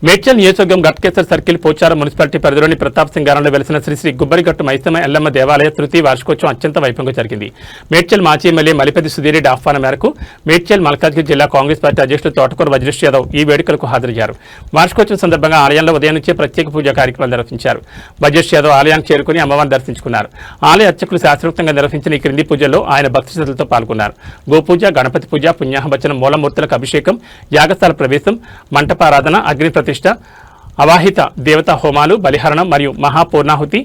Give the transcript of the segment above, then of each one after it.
మేడ్చల్ నియోజకవర్గం Ghatkesar circle Pocharam municipality పరిధిలోని ప్రతాప్ సింగారంలో వెలిసిన శ్రీ గుబ్బరిగట్టు మైసమ్మ ఎల్లమ్మ దేవాలయ తృతీయ వార్షికోత్సవం అత్యంత వైభవంగా జరిగింది. మేడ్చల్ మాజీ ఎమ్మెల్యే మలిపెద్ది సుధీరెడ్డి ఆహ్వానం మేరకు మేడ్చల్ మల్కాజ్గిరి జిల్లా కాంగ్రెస్ పార్టీ అధ్యక్షులు తోటకూర వజ్రేష్ యాదవ్ ఈ వేడుకలకు హాజరయ్యారు. వార్షికోత్సవం సందర్భంగా ఆలయంలో ఉదయం నుంచే ప్రత్యేక పూజా కార్యక్రమాలు నిర్వహించారు. వజ్రేష్ యాదవ్ ఆలయానికి చేరుకుని అమ్మవారిని దర్శించుకున్నారు. ఆలయ అర్చకులు శాస్త్రోక్తంగా నిర్వహించిన ఈ క్రింది పూజల్లో ఆయన భక్తి శ్రద్ధలతో పాల్గొన్నారు. గోపూజ, గణపతి పూజ, పుణ్యాహవచనం, మూలమూర్తులకు అభిషేకం, యాగశాల ప్రవేశం, మంటపారాధన, అగ్ని ప్రతిష్ఠ, అవాహిత దేవతా హోమాలు, బలిహరణం మరియు మహాపూర్ణాహుతి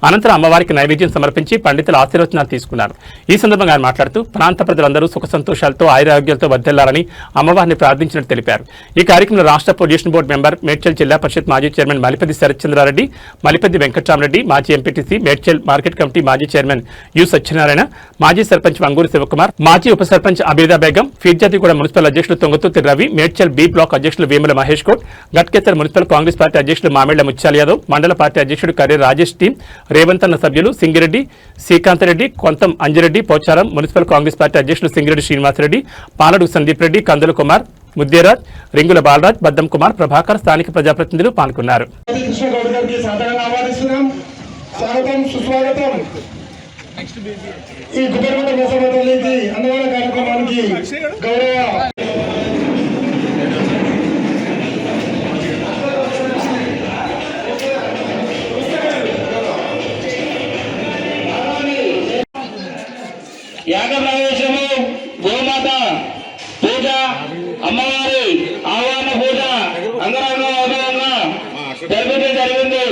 అనంతరం అమ్మవారికి నైవేద్యం సమర్పించి పండితుల ఆశీర్వచనాలు తీసుకున్నారు. ఈ సందర్భంగా ఆయన మాట్లాడుతూ ప్రాంత ప్రజలందరూ సుఖ సంతోషాలతో ఆయురారోగ్యాలతో వర్ధిల్లాలని అమ్మవారిని ప్రార్థించినట్టు తెలిపారు. ఈ కార్యక్రమంలో రాష్ట్ర పొల్యూషన్ బోర్డు మెంబర్, మేడ్చల్ జిల్లా పరిషత్ మాజీ చైర్మన్ మలిపెద్ది శరత్చంద్రారెడ్డి, మలిపెద్ది వెంకట్రామరెడ్డి, మాజీ ఎంపీటీసీ, మేడ్చల్ మార్కెట్ కమిటీ మాజీ చైర్మన్ యు సత్యనారాయణ, మాజీ సర్పంచ్ వంగూరు శివకుమార్, మాజీ ఉప సర్పంచ్ అబీదా బేగం, ఫీర్జాతిగూడ మున్సిపల్ అధ్యక్షులు తొంగతుర్తి రవి, మేడ్చల్ బి బ్లాక్ అధ్యక్షులు వేముల మహేష్ గౌడ్, గట్కేసర్ మున్సిపల్ కాంగ్రెస్ పార్టీ అధ్యక్షులు మామిళ్ల ముత్యాల యాదవ్, మండల పార్టీ అధ్యక్షుడు కర్రీ రాజేష్ టీం, రేవంతన్న సభ్యులు సింగిరెడ్డి, శ్రీకాంత్ రెడ్డి, కొంతం అంజిరెడ్డి, పోచారం మున్సిపల్ కాంగ్రెస్ పార్టీ అధ్యక్షులు సింగిరెడ్డి శ్రీనివాసరెడ్డి, పాలడుగు సందీప్ రెడ్డి, కందుల కుమార్, ముద్దేరాజ్, రింగుల బాలరాజ్, బద్దం కుమార్, ప్రభాకర్, స్థానిక ప్రజాప్రతినిధులు పాల్గొన్నారు. యాగ ప్రవేశము, గోమాత పూజ, అమ్మవారి ఆహ్వాన పూజ అంగరంగ వైభవంగా జరపడం జరిగింది.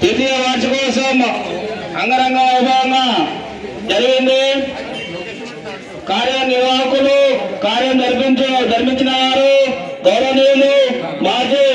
తృతీయ వార్షికోత్సవం అంగరంగ వైభవంగా జరిగింది. కార్యనిర్వాహకులు, కార్యం ధర్మించిన వారు గౌరవనీయులు మాజీ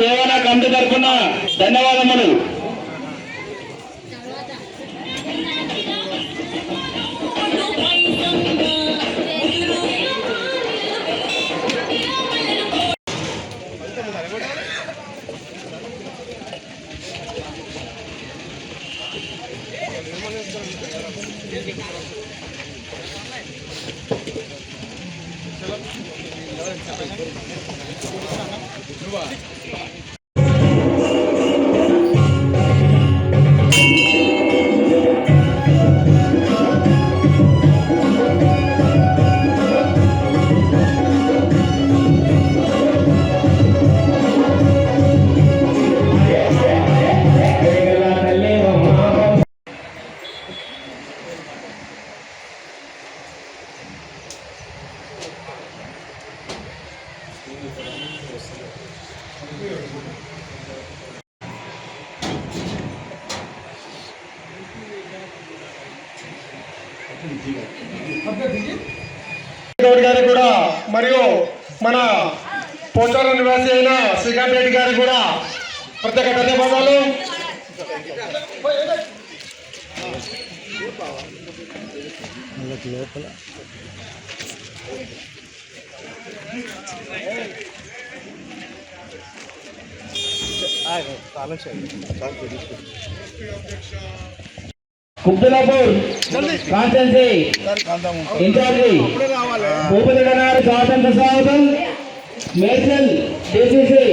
దేవాలయ కమిటీ తరఫున ధన్యవాదములు. గౌడ్ గారికి కూడా మరియు మన పోచారం నివాసి అయిన శ్రీకాంత్ రెడ్డి గారికి కూడా ప్రత్యేక ధన్యవాదాలు. కుబ్దులాపూర్ కాన్స్టిట్యున్సీ ఇన్ఛార్జి భూపతి గారు స్వాగతం. మేడ్చల్ డిసిసి